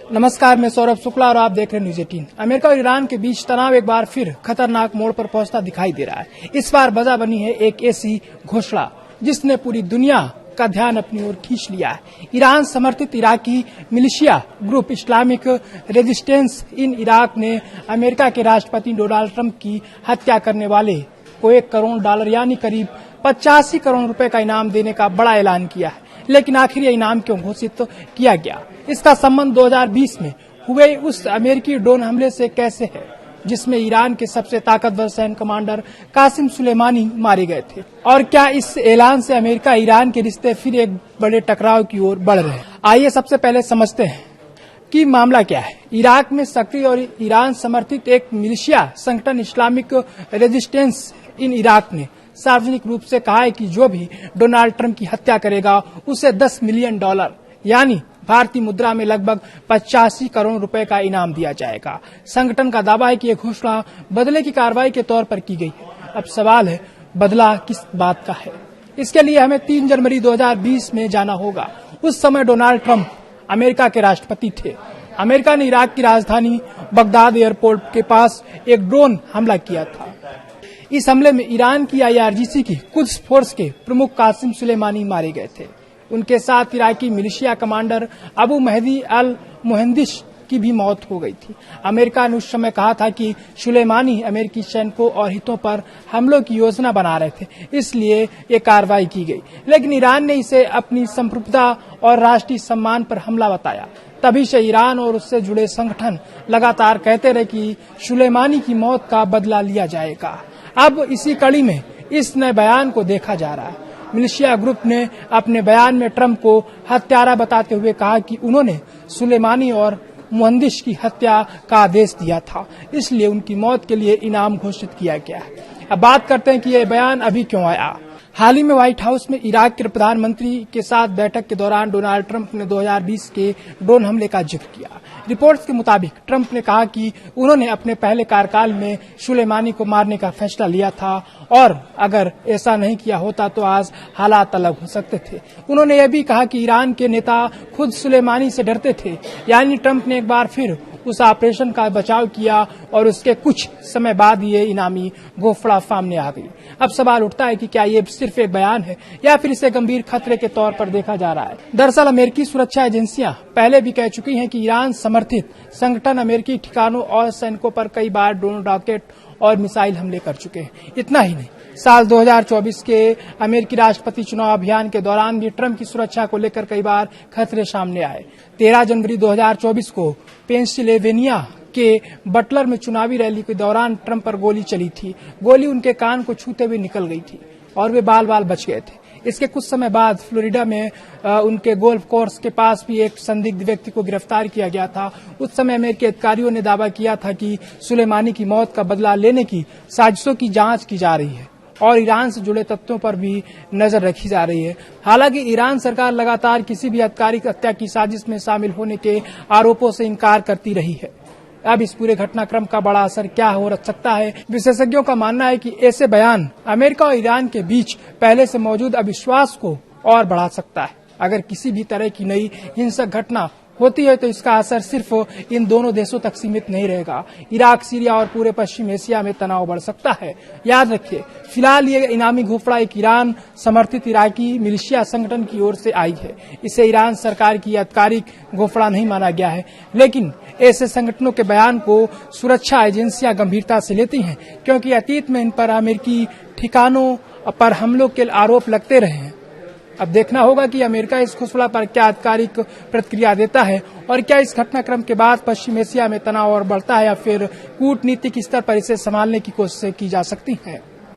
नमस्कार, मैं सौरभ शुक्ला और आप देख रहे हैं न्यूज 18। अमेरिका और ईरान के बीच तनाव एक बार फिर खतरनाक मोड़ पर पहुंचता दिखाई दे रहा है। इस बार वजह बनी है एक ऐसी घोषणा जिसने पूरी दुनिया का ध्यान अपनी ओर खींच लिया है। ईरान समर्थित Iraqi militia group Islamic resistance in Iraq ने अमेरिका के राष्ट्रपति डोनाल्ड ट्रंप की हत्या करने वाले को $1 करोड़ यानी करीब 85 करोड़ रुपए का इनाम देने का बड़ा ऐलान किया है। लेकिन आखिर यह इनाम क्यों घोषित किया गया? इसका संबंध 2020 में हुए उस अमेरिकी ड्रोन हमले से कैसे है जिसमें ईरान के सबसे ताकतवर सैन्य कमांडर कासिम सुलेमानी मारे गए थे? और क्या इस ऐलान से अमेरिका ईरान के रिश्ते फिर एक बड़े टकराव की ओर बढ़ रहे हैं? आइए सबसे पहले समझते हैं कि मामला क्या है। इराक में सक्रिय और ईरान समर्थित एक मिलिशिया संगठन इस्लामिक रेजिस्टेंस इन इराक ने सार्वजनिक रूप से कहा है कि जो भी डोनाल्ड ट्रंप की हत्या करेगा उसे $10 मिलियन यानी भारतीय मुद्रा में लगभग 85 करोड़ रुपए का इनाम दिया जाएगा। संगठन का दावा है कि यह घोषणा बदले की कार्रवाई के तौर पर की गई है। अब सवाल है, बदला किस बात का है? इसके लिए हमें 3 जनवरी 2020 में जाना होगा। उस समय डोनाल्ड ट्रंप अमेरिका के राष्ट्रपति थे। अमेरिका ने इराक की राजधानी बगदाद एयरपोर्ट के पास एक ड्रोन हमला किया था। इस हमले में ईरान की IRGC की कुद्स फोर्स के प्रमुख कासिम सुलेमानी मारे गए थे। उनके साथ Iraqi militia commander Abu Mahdi al Muhandis की भी मौत हो गई थी। अमेरिका ने उस समय कहा था कि सुलेमानी अमेरिकी सैनिकों और हितों पर हमलों की योजना बना रहे थे, इसलिए ये कार्रवाई की गई। लेकिन ईरान ने इसे अपनी संप्रभुता और राष्ट्रीय सम्मान पर हमला बताया। तभी से ईरान और उससे जुड़े संगठन लगातार कहते रहे कि सुलेमानी की मौत का बदला लिया जाएगा। अब इसी कड़ी में इस नए बयान को देखा जा रहा है। मिलिशिया ग्रुप ने अपने बयान में ट्रंप को हत्यारा बताते हुए कहा कि उन्होंने सुलेमानी और मुहंदिस की हत्या का आदेश दिया था, इसलिए उनकी मौत के लिए इनाम घोषित किया गया है। अब बात करते हैं कि यह बयान अभी क्यों आया। हाल ही में व्हाइट हाउस में इराक के प्रधानमंत्री के साथ बैठक के दौरान डोनाल्ड ट्रंप ने 2020 के ड्रोन हमले का जिक्र किया। रिपोर्ट्स के मुताबिक ट्रंप ने कहा कि उन्होंने अपने पहले कार्यकाल में सुलेमानी को मारने का फैसला लिया था और अगर ऐसा नहीं किया होता तो आज हालात अलग हो सकते थे। उन्होंने यह भी कहा कि ईरान के नेता खुद सुलेमानी से डरते थे। यानी ट्रंप ने एक बार फिर उस ऑपरेशन का बचाव किया और उसके कुछ समय बाद ये इनामी घोषणा सामने आ गई। अब सवाल उठता है कि क्या ये सिर्फ एक बयान है या फिर इसे गंभीर खतरे के तौर पर देखा जा रहा है। दरअसल अमेरिकी सुरक्षा एजेंसियां पहले भी कह चुकी हैं कि ईरान समर्थित संगठन अमेरिकी ठिकानों और सैनिकों पर कई बार ड्रोन, रॉकेट और मिसाइल हमले कर चुके हैं। इतना ही नहीं, साल 2024 के अमेरिकी राष्ट्रपति चुनाव अभियान के दौरान भी ट्रंप की सुरक्षा को लेकर कई बार खतरे सामने आए। 13 जनवरी 2024 को पेंसिल्वेनिया के बटलर में चुनावी रैली के दौरान ट्रंप पर गोली चली थी। गोली उनके कान को छूते हुए निकल गई थी और वे बाल बाल बच गए थे। इसके कुछ समय बाद फ्लोरिडा में उनके गोल्फ कोर्स के पास भी एक संदिग्ध व्यक्ति को गिरफ्तार किया गया था। उस समय अमेरिकी अधिकारियों ने दावा किया था कि सुलेमानी की मौत का बदला लेने की साजिशों की जांच की जा रही है और ईरान से जुड़े तथ्यों पर भी नजर रखी जा रही है। हालांकि ईरान सरकार लगातार किसी भी आधिकारिक हत्या की साजिश में शामिल होने के आरोपों से इनकार करती रही है। अब इस पूरे घटनाक्रम का बड़ा असर क्या हो सकता है? विशेषज्ञों का मानना है कि ऐसे बयान अमेरिका और ईरान के बीच पहले से मौजूद अविश्वास को और बढ़ा सकता है। अगर किसी भी तरह की नई हिंसक घटना होती है तो इसका असर सिर्फ इन दोनों देशों तक सीमित नहीं रहेगा। इराक, सीरिया और पूरे पश्चिम एशिया में तनाव बढ़ सकता है। याद रखिए, फिलहाल ये इनामी घोषणा एक ईरान समर्थित इराकी मिलिशिया संगठन की ओर से आई है। इसे ईरान सरकार की आधिकारिक घोषणा नहीं माना गया है, लेकिन ऐसे संगठनों के बयान को सुरक्षा एजेंसियां गंभीरता से लेती हैं, क्योंकि अतीत में इन पर अमेरिकी ठिकानों पर हमलों के आरोप लगते रहे हैं। अब देखना होगा कि अमेरिका इस घोषणा पर क्या आधिकारिक प्रतिक्रिया देता है और क्या इस घटनाक्रम के बाद पश्चिम एशिया में तनाव और बढ़ता है या फिर कूटनीतिक स्तर पर इसे संभालने की कोशिशें की जा सकती हैं।